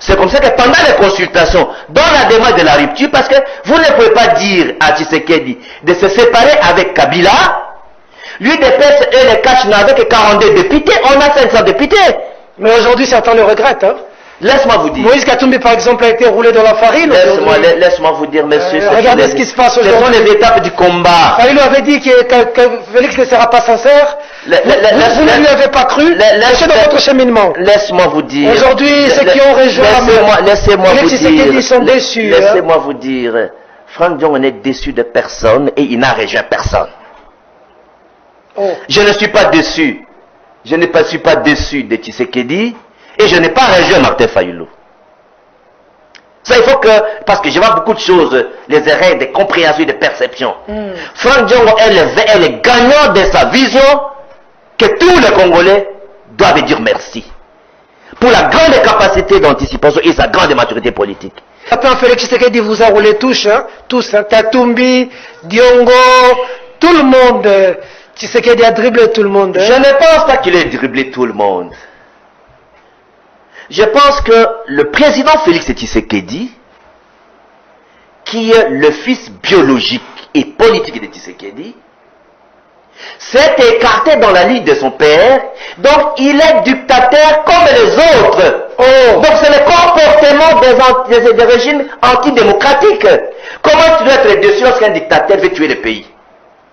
C'est comme ça que pendant les consultations, dans la démarche de la rupture, parce que vous ne pouvez pas dire à Tshisekedi de se séparer avec Kabila, lui dépêche et les cache avec 42 députés, on a 500 députés. Mais aujourd'hui, certains le regrettent. Hein. Laisse-moi vous dire. Moïse Katumbi, par exemple, a été roulé dans la farine. Laisse-moi vous dire, monsieur. Regardez ce qui se passe aujourd'hui. Ce sont les étapes du combat. Faïlou avait dit que Félix ne sera pas sincère. Vous ne lui avez pas cru. Laissez dans votre cheminement. Laisse-moi vous dire. Aujourd'hui, ceux qui ont rejoint laissez-moi vous dire. Ils sont déçus. Laissez-moi vous dire. Franck Dion n'est déçu de personne et il n'a rejoint personne. Oh. Je ne suis pas déçu. Je ne suis pas déçu de Tshisekedi. Et je n'ai pas rejoint Martin Fayoulou. Ça, il faut que, parce que je vois beaucoup de choses, les erreurs de compréhension et de perception. Franck Diongo est le gagnant de sa vision que tous les Congolais doivent dire merci. Pour la grande capacité d'anticipation et sa grande maturité politique. Après, Félix Tshisekedi vous a roulé tous, hein, Katumbi, Diongo, tout le monde. Tshisekedi a dribblé tout le monde. Hein. Je ne pense pas qu'il ait dribblé tout le monde. Je pense que le président Félix Tshisekedi, qui est le fils biologique et politique de Tshisekedi, s'est écarté dans la ligne de son père, donc il est dictateur comme les autres. Oh. Donc c'est le comportement des régimes antidémocratiques. Comment tu dois être dessus lorsqu'un dictateur veut tuer le pays?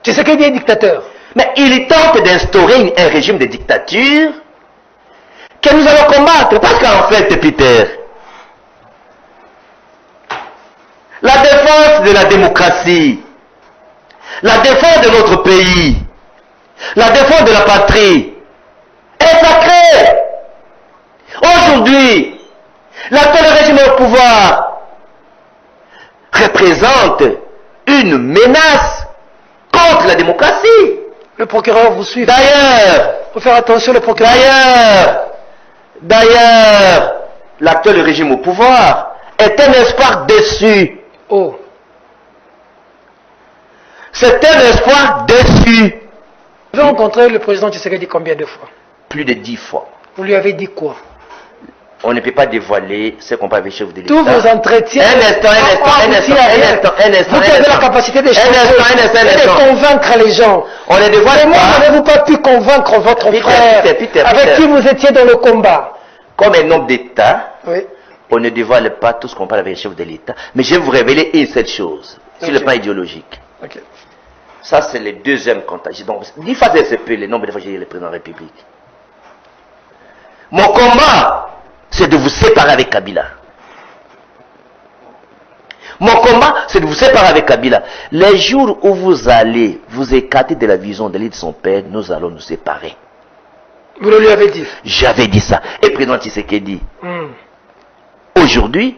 Tshisekedi est dictateur. Mais il tente d'instaurer un régime de dictature que nous allons combattre, parce qu'en fait, Peter, la défense de la démocratie, la défense de notre pays, la défense de la patrie est sacrée. Aujourd'hui, l'actuel régime au pouvoir représente une menace contre la démocratie. Le procureur vous suit. D'ailleurs, il faut faire attention, le procureur. D'ailleurs, l'actuel régime au pouvoir est un espoir déçu. Oh. C'est un espoir déçu. Vous avez rencontré le président Tshisekedi combien de fois? Plus de 10 fois. Vous lui avez dit quoi? On ne peut pas dévoiler ce qu'on peut avec le chef de l'État. Tous vos entretiens. Un instant. Vous avez la capacité de changer et de convaincre les gens. On ne dévoile pas. Moi, n'avez-vous pas pu convaincre votre frère avec qui vous étiez dans le combat? Comme un homme d'État, oui. On ne dévoile pas tout ce qu'on parle avec le chef de l'État. Mais je vais vous révéler une seule chose, sur le plan idéologique. Okay. Ça, c'est le deuxième contact. Donc, 10 fois c'est peu le nombre de fois que j'ai dit le président de la République. Mon combat, c'est de vous séparer avec Kabila. Mon combat, c'est de vous séparer avec Kabila. Les jours où vous allez vous écarter de la vision de l'île de son père, nous allons nous séparer. Vous le lui avez dit? J'avais dit ça. Et le président Tshisekedi, aujourd'hui,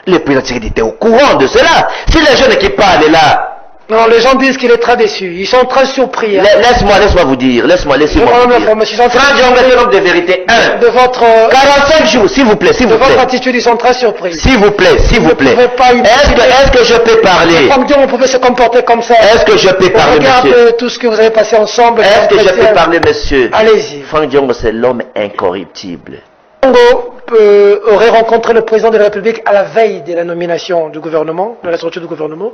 le président Tshisekedi était au courant de cela. Si les jeunes qui parlent là, non, les gens disent qu'il est très déçu. Ils sont très surpris. Hein. Laisse-moi vous dire. Laissez-moi vous dire. Franck Diongo est un homme de vérité. De votre 45 jours, s'il vous plaît, de votre attitude, ils sont très surpris. S'il vous plaît. Est-ce que je peux parler? Franck Diongo, vous pouvez se comporter comme ça. Est-ce que je peux parler, monsieur? Regarde tout ce que vous avez passé ensemble. Est-ce que je peux parler, monsieur? Allez-y. Franck Diongo, c'est l'homme incorruptible. Diongo aurait rencontré le président de la République à la veille de la nomination du gouvernement, de la structure du gouvernement.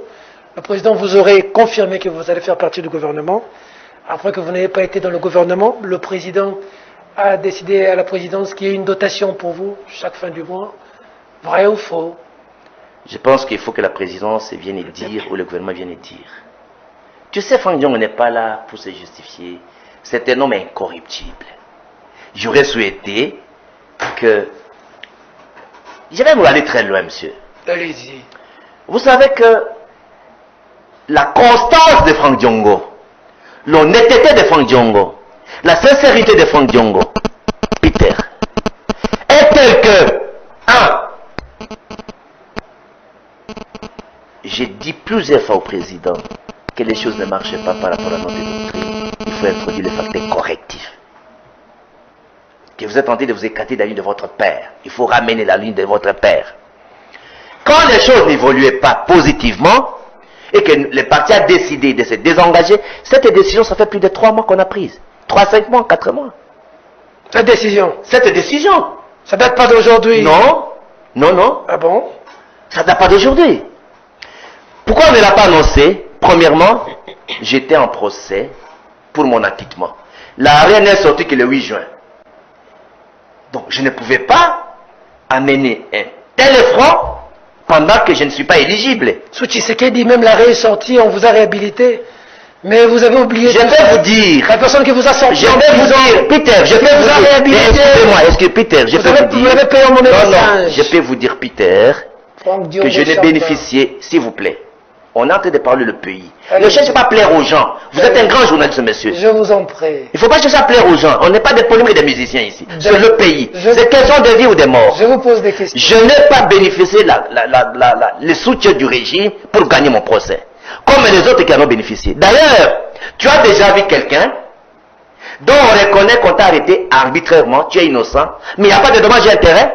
Le président vous aurait confirmé que vous allez faire partie du gouvernement. Après que vous n'ayez pas été dans le gouvernement, le président a décidé à la présidence qu'il y ait une dotation pour vous chaque fin du mois. Vrai ou faux? Je pense qu'il faut que la présidence vienne dire, ou le gouvernement vienne dire. Tu sais, Franck Diongo n'est pas là pour se justifier. C'est un homme incorruptible. J'aurais souhaité que... Je vais vous aller très loin, monsieur. Allez-y. Vous savez que la constance de Franck Diongo, l'honnêteté de Franck Diongo, la sincérité de Franck Diongo, Peter, est telle que, j'ai dit plusieurs fois au président que les choses ne marchaient pas par rapport à notre doctrine. Il faut introduire le facteur correctif. Que vous êtes en train de vous écarter de la ligne de votre père. Il faut ramener la ligne de votre père. Quand les choses n'évoluaient pas positivement, et que le parti a décidé de se désengager, cette décision, ça fait plus de 3 mois qu'on a prise. 3, 5 mois, 4 mois. Cette décision, ça date pas d'aujourd'hui. Non. Non, non. Ah bon? Ça ne date pas d'aujourd'hui. Pourquoi on ne l'a pas annoncé? Premièrement, j'étais en procès pour mon acquittement. La reine n'est sortie que le 8 juin. Donc, je ne pouvais pas amener un tel effront pendant que je ne suis pas éligible. Sous Tshisekedi, même l'arrêt est sorti, on vous a réhabilité. Mais vous avez oublié... Je vais vous dire... La personne qui vous a sorti... Je vais vous dire, Peter, je vais vous dire... Excusez-moi, est-ce que Peter, je peux vous dire... Vous l'avez payé en monnaie Non, de singe. je peux vous dire, Peter, que je n'ai bénéficié, s'il vous plaît. On est en train de parler le pays. Allez, Ne cherchez pas à plaire aux gens. Vous êtes un grand journaliste, monsieur. Je vous en prie. Il ne faut pas chercher à plaire aux gens. On n'est pas des polémiques des musiciens ici. C'est le pays. C'est question de vie ou de mort. Je vous pose des questions. Je n'ai pas bénéficié le soutien du régime pour gagner mon procès. Comme les autres qui en ont bénéficié. D'ailleurs, tu as déjà vu quelqu'un dont on reconnaît qu'on t'a arrêté arbitrairement, tu es innocent, mais il n'y a pas de dommages et intérêts.